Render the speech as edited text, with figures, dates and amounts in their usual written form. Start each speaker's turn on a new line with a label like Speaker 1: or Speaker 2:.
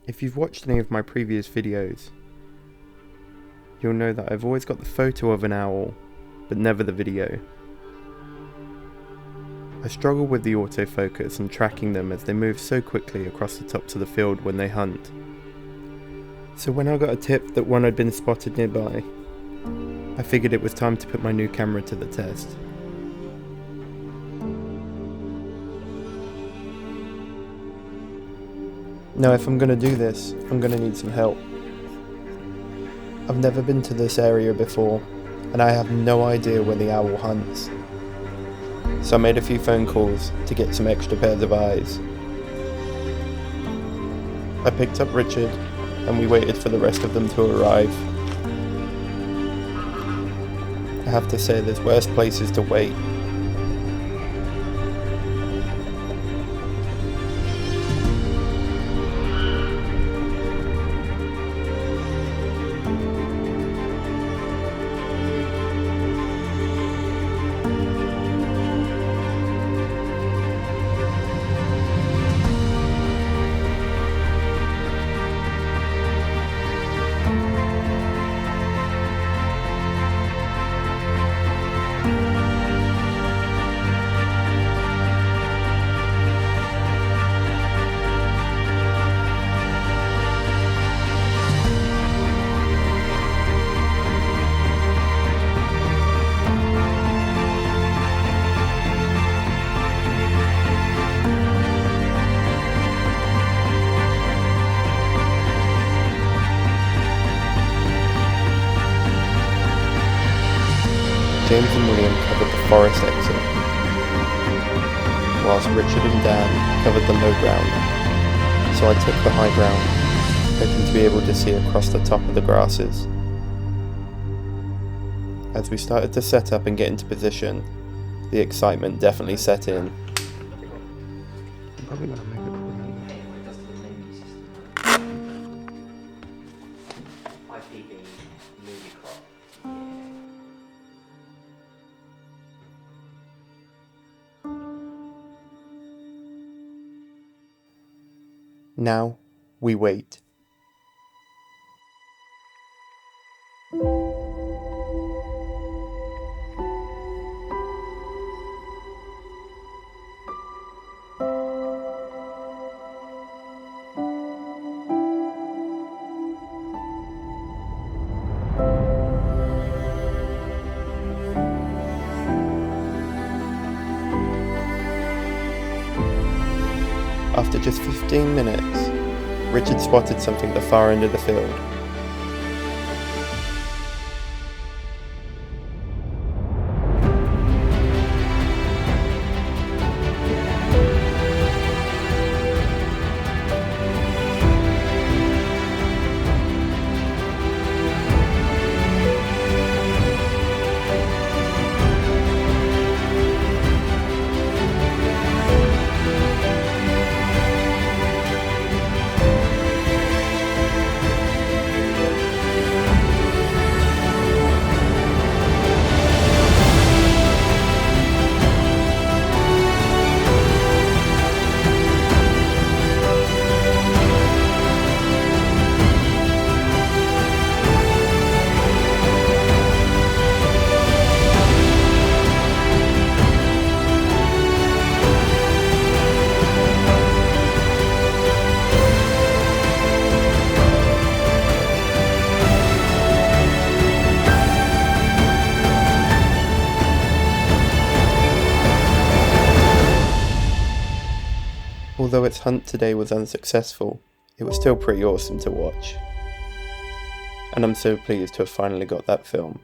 Speaker 1: If you've watched any of my previous videos, you'll know that I've always got the photo of an owl, but never the video. I struggle with the autofocus and tracking them as they move so quickly across the tops of the field when they hunt. So when I got a tip that one had been spotted nearby, I figured it was time to put my new camera to the test. Now if I'm going to do this, I'm going to need some help. I've never been to this area before, and I have no idea where the owl hunts. So I made a few phone calls to get some extra pairs of eyes. I picked up Richard, and we waited for the rest of them to arrive. I have to say there's worse places to wait. James and William covered the forest exit, whilst Richard and Dan covered the low ground, so I took the high ground, hoping to be able to see across the top of the grasses. As we started to set up and get into position, the excitement definitely set in. I'm probably going to make it Now, we wait. After just 15 minutes, Richard spotted something at the far end of the field. Although its hunt today was unsuccessful, it was still pretty awesome to watch. And I'm so pleased to have finally got that film.